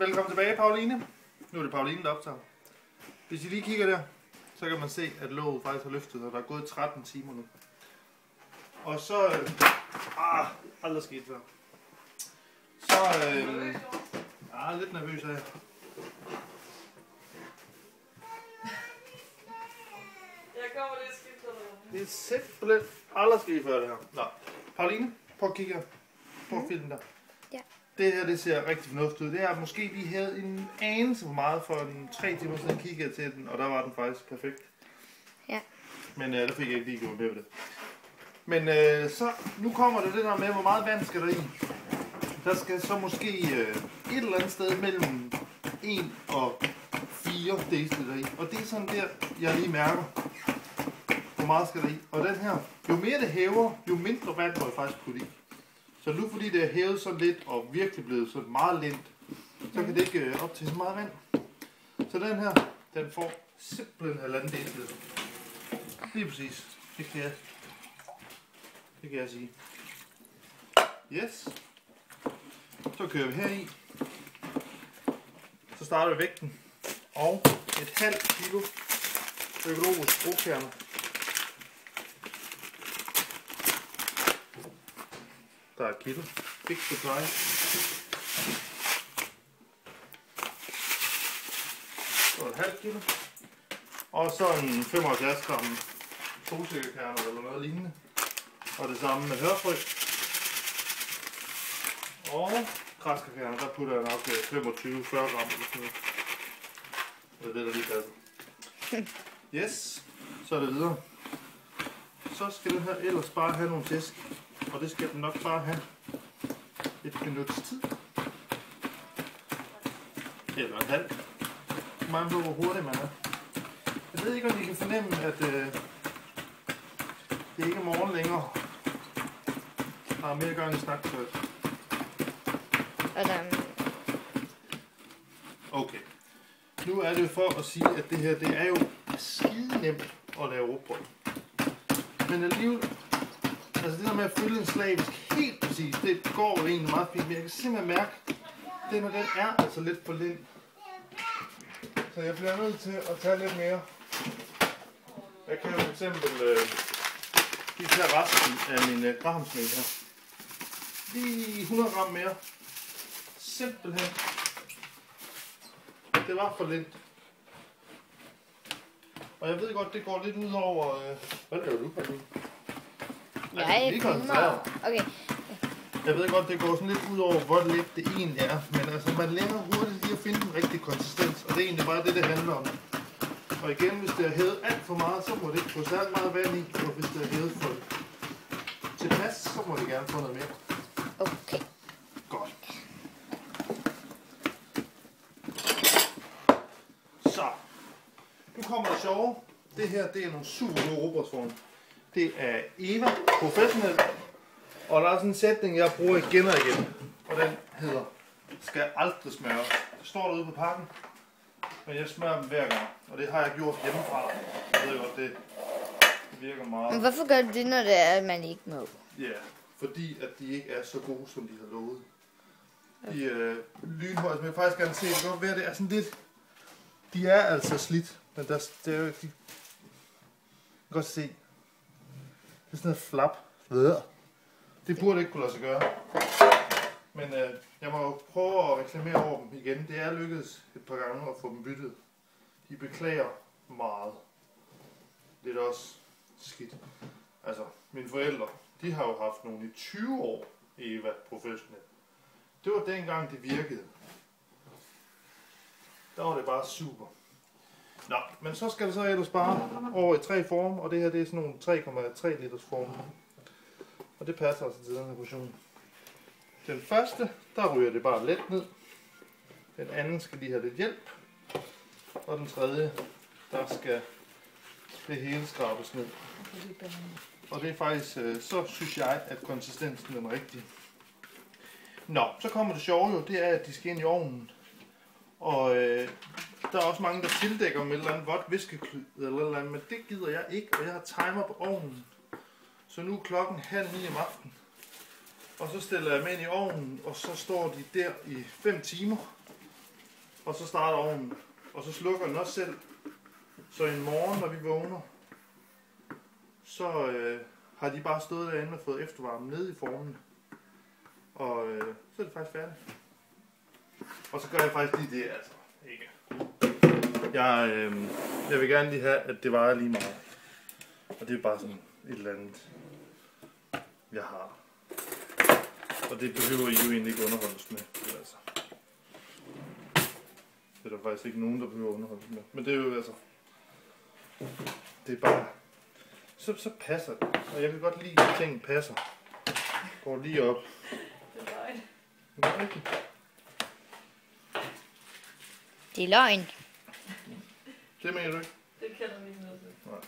velkommen tilbage, Pauline. Nu er det Pauline, der optager. Hvis I lige kigger der, så kan man se, at låget faktisk har løftet, og der er gået 13 timer nu. Og så... aldrig sket før. Så... lidt nervøs er jeg. Jeg kommer lige skidt på det. Det er simpelthen aldrig sket før det her. Nå, Pauline, prøv at kigge her. Prøv at filme der. Ja. Det her, det ser rigtig fornuftigt ud. Det er måske lige havde en anelse for meget for en 3 timer siden kiggede jeg til den, og der var den faktisk perfekt. Ja. Men der fik jeg ikke lige gjort med det. Men så, nu kommer det der med, hvor meget vand skal der i. Der skal så måske et eller andet sted mellem 1 og 4 dl i. Og det er sådan der, jeg lige mærker, hvor meget skal der i. Og den her, jo mere det hæver, jo mindre vand må jeg faktisk putte i. Så nu fordi det er hævet så lidt og virkelig blevet så meget lint, så kan det ikke op til så meget vand. Så den her, den får simpelthen 1,5 dl. Lige præcis. Det kan jeg sige. Yes. Så kører vi her i. Så starter vi vægten. Og et halvt kilo økologisk brugkerner. Der er et kilo. Big surprise. Så et halvt kilo. Og så en 75 gram solsikkekerner eller noget lignende. Og det samme med hørfrø. Og græskarkerner, der putter jeg nok 25-40 gram eller sådan noget. Det er det, der lige passer. Yes, så er det videre. Så skal den her ellers bare have nogle tæsk. Og det skal den nok bare have et minuts tid. Eller en halv. Meget på, hvor hurtigt man er. Jeg ved ikke, om I kan fornemme, at det ikke er morgen længere. Der er mere gang i snaktøj. Okay. Nu er det for at sige, at det her, det er jo skide nemt at lave rugbrød. Men alligevel, altså det der med at følge en slavisk helt præcis, det går jo egentlig meget fint. Men jeg kan simpelthen mærke, at den er altså lidt for lind. Så jeg bliver nødt til at tage lidt mere. Jeg kan jo for eksempel lige tage resten af min gramsmæl her. Lige 100 gram mere. Simpelthen. Det var for lidt. Og jeg ved godt, det går lidt ud over... Hvad laver du, Pauline? Jeg filmer. Okay. Jeg ved godt, det går sådan lidt ud over, hvor let det egentlig er. Men altså, man lærer hurtigt lige at finde den rigtige konsistens. Og det er egentlig bare det handler om. Og igen, hvis det er hævet alt for meget, så må det ikke få særlig meget vand i. Og hvis det er hævet for tilpas, så må det gerne få noget mere. Okay. Godt. Så. Nu kommer det sjove. Det her, det er nogle super gode rugbrødsformer. Det er Eva Professional. Og der er sådan en sætning, jeg bruger igen og igen. Og den hedder, skal aldrig smøre. Det står derude på pakken. Men jeg smører dem hver gang. Og det har jeg gjort hjemmefra. Jeg ved godt, det virker meget. Men hvorfor gør du det, når det er, at man ikke må? Ja, fordi at de ikke er så gode, som de har lovet. De er lynhøjde, men jeg vil faktisk gerne se, det kan godt være, det er sådan lidt... De er altså slidt, men der er jo... De kan godt se. Det er sådan noget flap. Det burde ikke kunne lade sig gøre. Men jeg må jo prøve at reklamere over dem igen. Det er lykkedes et par gange at få dem byttet. De beklager meget. Det er også skidt. Altså, mine forældre, de har jo haft nogle i 20 år, Eva Professional. Det var dengang, det virkede. Der var det bare super. Nå, men så skal det så ellers bare over i 3 former, og det her det er sådan nogle 3,3 liters former. Og det passer altså til den her portion. Den første, der ryger det bare let ned. Den anden skal lige have lidt hjælp. Og den tredje, der skal det hele skrabes ned. Og det er faktisk, så synes jeg, at konsistensen er rigtig. Nå, så kommer det sjove jo, det er, at de skal ind i ovnen. Og der er også mange, der tildækker med et eller andet vådt viskeklud eller et andet, men det gider jeg ikke, og jeg har timer på ovnen. Så nu er klokken 8:30 om aftenen. Og så stiller jeg dem ind i ovnen, og så står de der i 5 timer. Og så starter ovnen. Og så slukker den også selv. Så en morgen, når vi vågner, så har de bare stået derinde og fået eftervarme ned i formen. Og så er det faktisk færdigt. Og så gør jeg faktisk lige det, altså. Ikke. Jeg vil gerne lige have, at det vejer lige meget. Og det er bare sådan et eller andet, jeg har. Og det behøver I jo egentlig ikke underholdes med. Altså. Det er der faktisk ikke nogen, der behøver underholdes med. Men det er jo altså... Det er bare... Så passer det. Og jeg kan godt lide, at tingene passer. Går lige op. Det er løgn. Det er rigtigt. Det er løgn. Det mener du ikke? Det kender vi ikke noget til. Nej.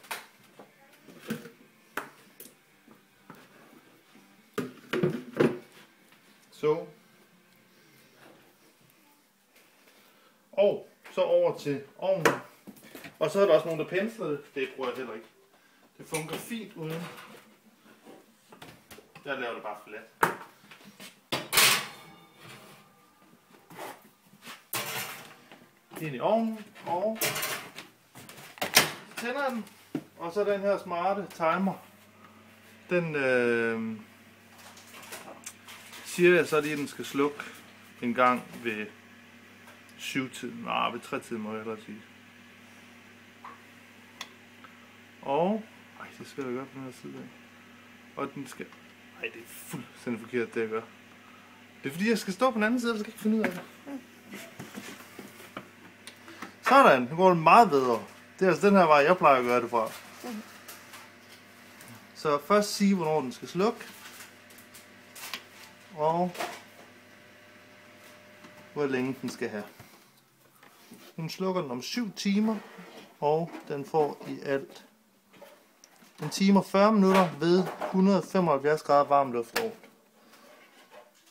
Så. Og så over til ovnen. Og så er der også nogen, der pensler det. Det bruger jeg heller ikke. Det fungerer fint uden. Jeg laver det bare fladt. Ind i ovnen, og tænder den. Og så den her smarte timer. Den siger jeg så lige, at den skal slukke en gang ved 7-tiden. Nej, ved 3-tiden må jeg hellere sige. Og... Ej, det skal jeg gøre på den her side af. Og den skal... Ej, det er fuldstændig forkert, det jeg gør. Det er fordi, jeg skal stå på den anden side, og så skal jeg ikke finde ud af det. Sådan, nu går det meget bedre. Det er altså den her vej, jeg plejer at gøre det fra. Så først sige, hvornår den skal slukke. Og hvor længe den skal have. Den slukker den om 7 timer, og den får i alt 1 time og 40 minutter ved 175 grader varm luft over.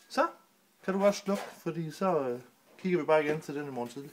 Så kan du også slukke, fordi så kigger vi bare igen til den i morgen tidlig.